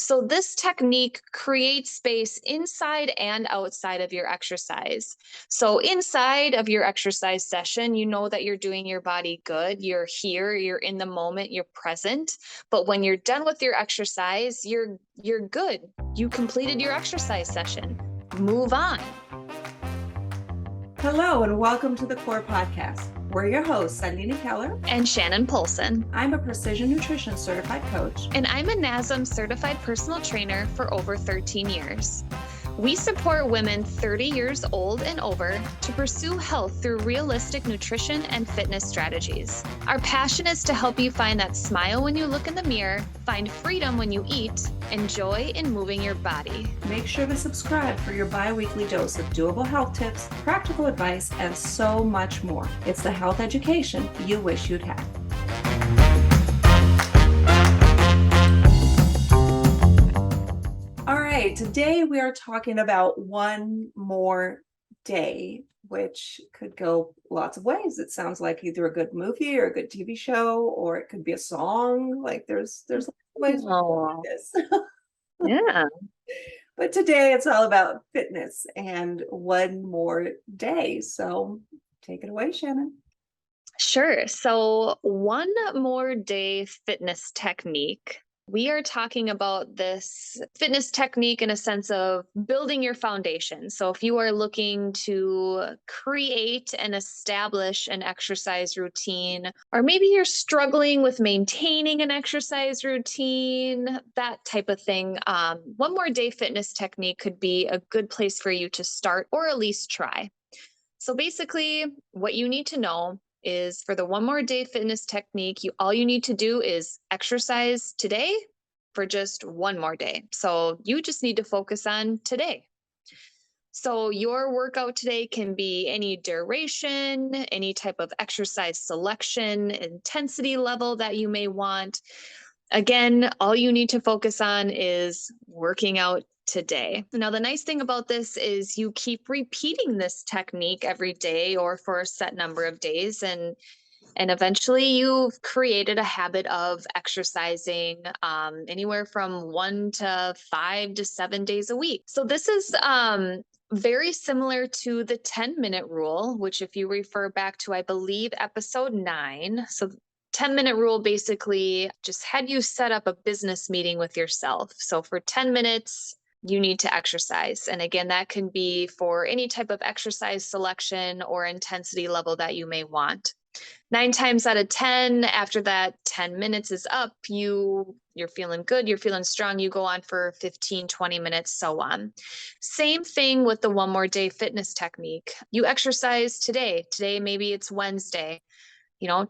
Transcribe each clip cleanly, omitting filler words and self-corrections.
So, this technique creates space inside and outside of your exercise. So, inside of your exercise session, you know that you're doing your body good. You're here, you're in the moment, you're present. But when you're done with your exercise, you're good. You completed your exercise session. Move on. Hello, and welcome to the Core Podcast. We're your hosts, Eileen Keller. And Shannon Polson. I'm a precision nutrition certified coach. And I'm a NASM certified personal trainer for over 13 years. We support women 30 years old and over to pursue health through realistic nutrition and fitness strategies. Our passion is to help you find that smile when you look in the mirror, find freedom when you eat, and joy in moving your body. Make sure to subscribe for your bi-weekly dose of doable health tips, practical advice, and so much more. It's the health education you wish you'd had. All right, today we are talking about one more day, which could go lots of ways. It sounds like either a good movie or a good TV show, or it could be a song. Like there's lots of ways we can do this. Yeah. But today it's all about fitness and one more day. So take it away, Shannon. Sure. So, one more day fitness technique. We are talking about this fitness technique in a sense of building your foundation. So, if you are looking to create and establish an exercise routine, or maybe you're struggling with maintaining an exercise routine, that type of thing, one more day fitness technique could be a good place for you to start or at least try. So, basically, what you need to know is for the one more day fitness technique, all you need to do is exercise today for just one more day. So you just need to focus on today. So your workout today can be any duration, any type of exercise selection, intensity level that you may want. Again, all you need to focus on is working out today. Now, the nice thing about this is you keep repeating this technique every day or for a set number of days, and eventually you've created a habit of exercising anywhere from 1 to 5 to 7 days a week. So this is very similar to the 10-minute rule, which if you refer back to, I believe, episode 9. So 10-minute rule basically just had you set up a business meeting with yourself. So for 10 minutes, you need to exercise. And again, that can be for any type of exercise selection or intensity level that you may want. 9 times out of 10, after that 10 minutes is up, you're feeling good, you're feeling strong, you go on for 15, 20 minutes, so on. Same thing with the one more day fitness technique. You exercise today. Today, maybe it's Wednesday.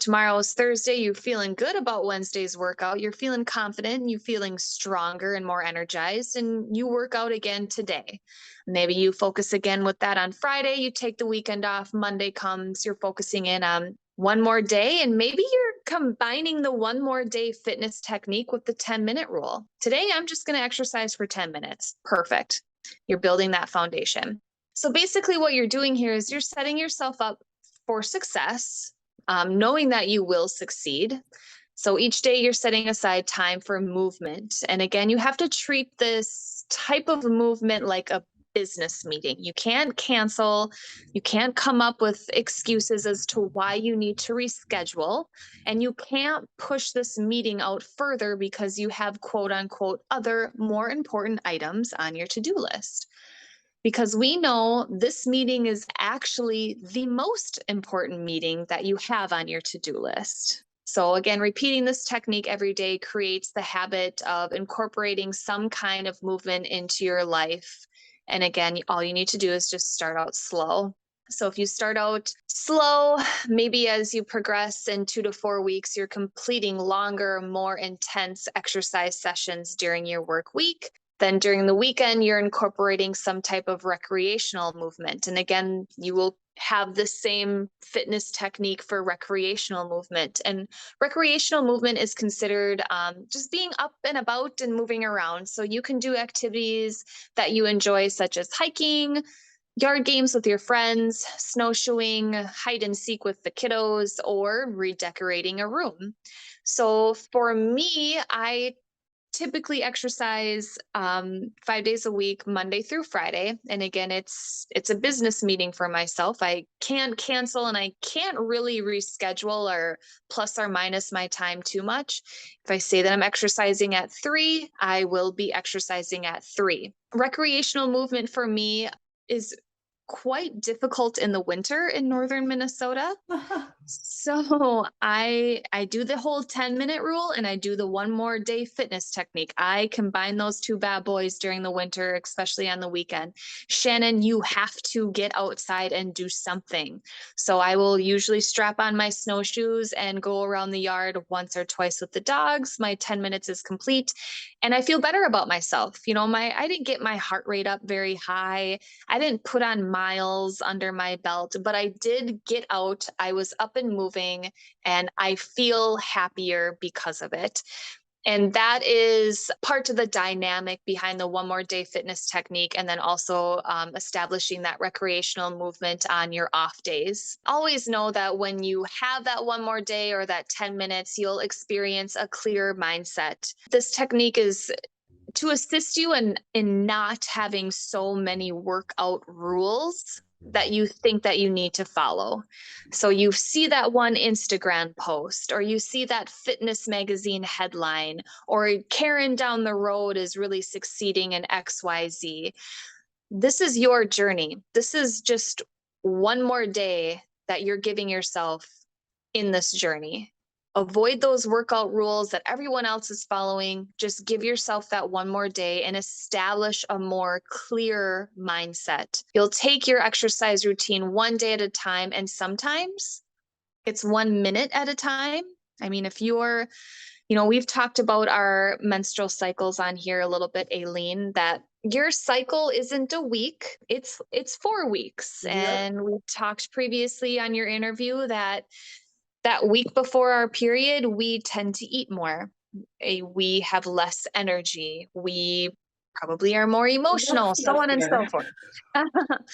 Tomorrow is Thursday. You're feeling good about Wednesday's workout. You're feeling confident. You're feeling stronger and more energized, and you work out again today. Maybe you focus again with that on Friday. You take the weekend off. Monday comes. You're focusing in on one more day, and maybe you're combining the one more day fitness technique with the 10-minute rule. Today, I'm just going to exercise for 10 minutes. Perfect. You're building that foundation. So basically what you're doing here is you're setting yourself up for success. Knowing that you will succeed. So each day you're setting aside time for movement. And again, you have to treat this type of movement like a business meeting. You can't cancel. You can't come up with excuses as to why you need to reschedule. And you can't push this meeting out further because you have quote unquote other more important items on your to-do list. Because we know this meeting is actually the most important meeting that you have on your to-do list. So again, repeating this technique every day creates the habit of incorporating some kind of movement into your life. And again, all you need to do is just start out slow. So if you start out slow, maybe as you progress in 2 to 4 weeks, you're completing longer, more intense exercise sessions during your work week. Then during the weekend, you're incorporating some type of recreational movement. And again, you will have the same fitness technique for recreational movement. And recreational movement is considered just being up and about and moving around. So you can do activities that you enjoy, such as hiking, yard games with your friends, snowshoeing, hide and seek with the kiddos, or redecorating a room. So for me, I typically exercise 5 days a week, Monday through Friday. And again, it's a business meeting for myself. I can't cancel and I can't really reschedule or plus or minus my time too much. If I say that I'm exercising at 3, I will be exercising at 3. Recreational movement for me is quite difficult in the winter in northern Minnesota. So I do the whole 10-minute rule and I do the one more day fitness technique. I combine those two bad boys during the winter, especially on the weekend. Shannon, you have to get outside and do something. So I will usually strap on my snowshoes and go around the yard once or twice with the dogs. My 10 minutes is complete and I feel better about myself. I didn't get my heart rate up very high. I didn't put on miles under my belt, but I did get out. I was up and moving, and I feel happier because of it. And that is part of the dynamic behind the one more day fitness technique. And then also establishing that recreational movement on your off days. Always know that when you have that one more day or that 10 minutes, you'll experience a clear mindset. This technique is to assist you in not having so many workout rules that you think that you need to follow. So you see that one Instagram post, or you see that fitness magazine headline, or Karen down the road is really succeeding in XYZ. This is your journey. This is just one more day that you're giving yourself in this journey. Avoid those workout rules that everyone else is following. Just give yourself that one more day and establish a more clear mindset. You'll take your exercise routine one day at a time, and sometimes it's 1 minute at a time. I mean, if you're, we've talked about our menstrual cycles on here a little bit, Aileen, that your cycle isn't a week, it's 4 weeks. Yep. And we talked previously on your interview that week before our period, we tend to eat more. We have less energy. We probably are more We look emotional, so on and so fluffier. forth.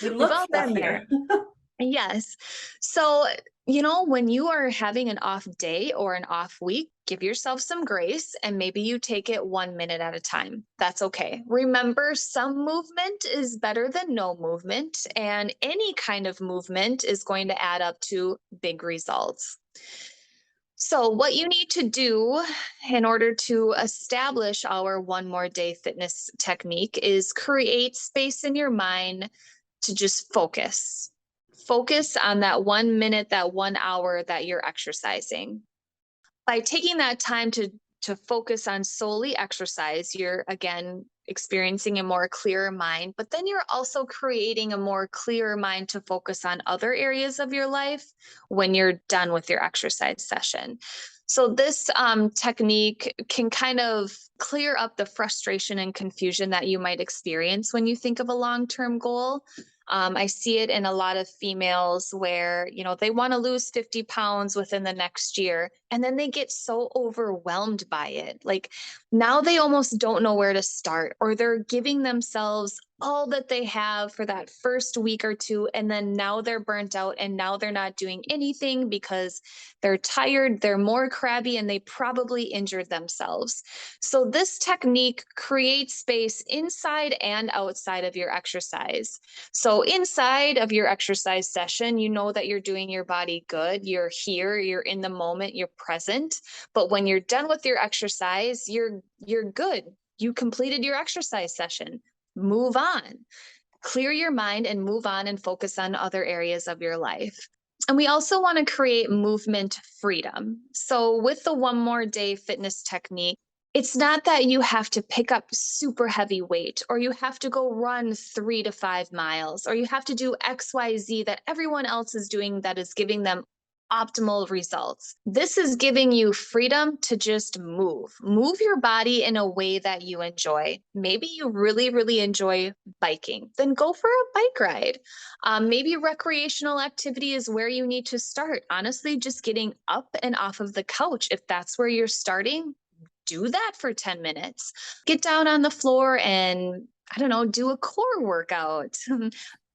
We We've look all been there. fluffier. Yes. So, when you are having an off day or an off week, give yourself some grace and maybe you take it 1 minute at a time. That's okay. Remember, some movement is better than no movement, and any kind of movement is going to add up to big results. So, what you need to do in order to establish our one more day fitness technique is create space in your mind to just focus. Focus on that 1 minute, that 1 hour that you're exercising. By taking that time to focus on solely exercise, you're again experiencing a more clearer mind, but then you're also creating a more clearer mind to focus on other areas of your life when you're done with your exercise session. So this technique can kind of clear up the frustration and confusion that you might experience when you think of a long-term goal. I see it in a lot of females where, they want to lose 50 pounds within the next year, and then they get so overwhelmed by it. Like now they almost don't know where to start, or they're giving themselves all that they have for that first week or two. And then now they're burnt out and now they're not doing anything because they're tired, they're more crabby, and they probably injured themselves. So this technique creates space inside and outside of your exercise. So inside of your exercise session, you know that you're doing your body good. You're here, you're in the moment, you're present. But when you're done with your exercise, you're good. You completed your exercise session. Move on. Clear your mind and move on and focus on other areas of your life. And we also want to create movement freedom. So with the one more day fitness technique, it's not that you have to pick up super heavy weight, or you have to go run 3 to 5 miles, or you have to do XYZ that everyone else is doing that is giving them optimal results. This is giving you freedom to just move your body in a way that you enjoy. Maybe you really, really enjoy biking, then go for a bike ride. Maybe recreational activity is where you need to start. Honestly, just getting up and off of the couch. If that's where you're starting, do that for 10 minutes. Get down on the floor and, I don't know, do a core workout.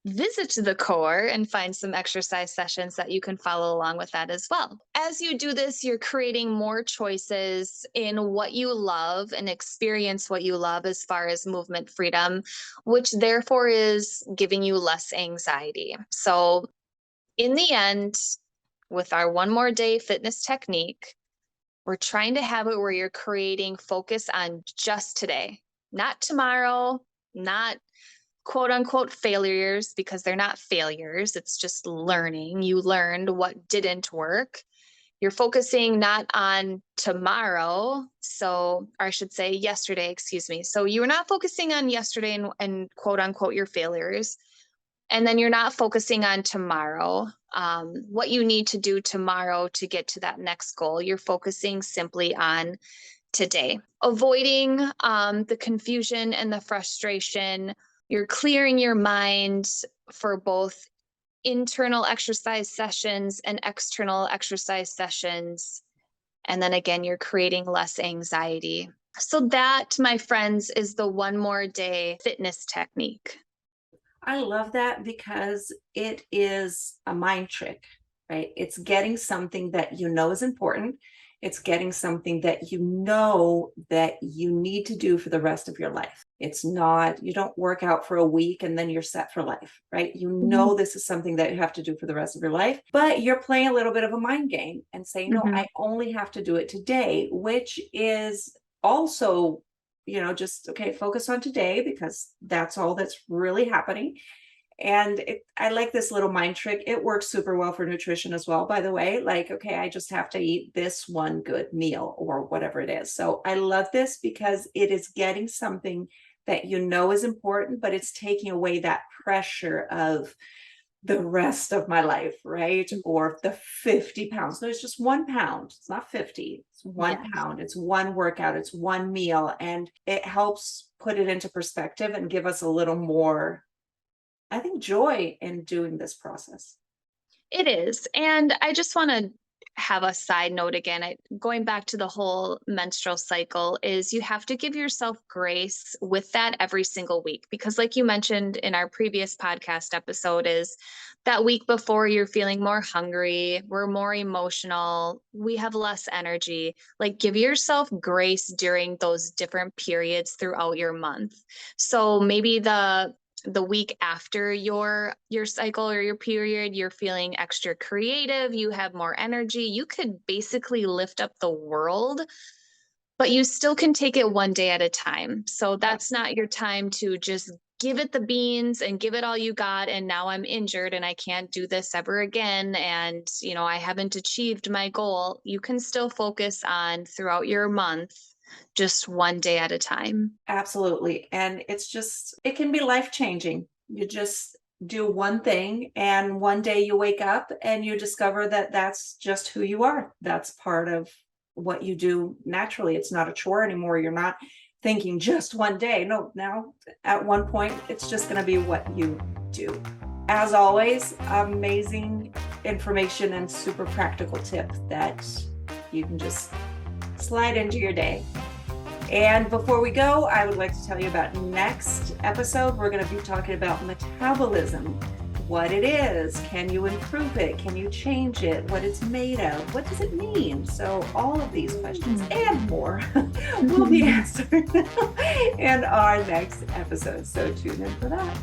visit the core and find some exercise sessions that you can follow along with that as well. As you do this, you're creating more choices in what you love and experience what you love as far as movement freedom, which therefore is giving you less anxiety. So, in the end, with our one more day fitness technique, we're trying to have it where you're creating focus on just today, not tomorrow, not quote unquote failures, because they're not failures. It's just learning. You learned what didn't work. You're focusing not on tomorrow. So, or I should say yesterday, excuse me. So you're not focusing on yesterday and quote unquote your failures. And then you're not focusing on tomorrow, what you need to do tomorrow to get to that next goal. You're focusing simply on today, avoiding the confusion and the frustration. You're clearing your mind for both internal exercise sessions and external exercise sessions. And then again, you're creating less anxiety. So, that, my friends, is the one more day fitness technique. I love that because it is a mind trick, right? It's getting something that you know is important. It's getting something that you know that you need to do for the rest of your life. It's not, you don't work out for a week and then you're set for life, right? You know, this is something that you have to do for the rest of your life, but you're playing a little bit of a mind game and saying, no, Mhm. I only have to do it today, which is also, just okay, focus on today because that's all that's really happening. And I like this little mind trick. It works super well for nutrition as well, by the way. Like, okay, I just have to eat this one good meal or whatever it is. So I love this because it is getting something that you know is important, but it's taking away that pressure of the rest of my life, right? Or the 50 pounds. No, it's just 1 pound. It's not 50. It's one Yes. pound. It's one workout. It's one meal. And it helps put it into perspective and give us a little more, I think, joy in doing this process. It is. And I just want to have a side note again. Going back to the whole menstrual cycle, is you have to give yourself grace with that every single week. Because, like you mentioned in our previous podcast episode, is that week before you're feeling more hungry, we're more emotional, we have less energy. Like, give yourself grace during those different periods throughout your month. So maybe the week after your cycle or your period, you're feeling extra creative, you have more energy, you could basically lift up the world, but you still can take it one day at a time. So that's not your time to just give it the beans and give it all you got, and now I'm injured and I can't do this ever again, and I haven't achieved my goal. You can still focus on throughout your month, just one day at a time. Absolutely. And it can be life changing. You just do one thing, and one day you wake up and you discover that that's just who you are. That's part of what you do naturally. It's not a chore anymore. You're not thinking just one day. No, now at one point, it's just going to be what you do. As always, amazing information and super practical tip that you can just slide into your day. And before we go, I would like to tell you about next episode. We're going to be talking about metabolism, what it is, can you improve it, can you change it, what it's made of, what does it mean? So all of these questions and more will be answered in our next episode. So tune in for that.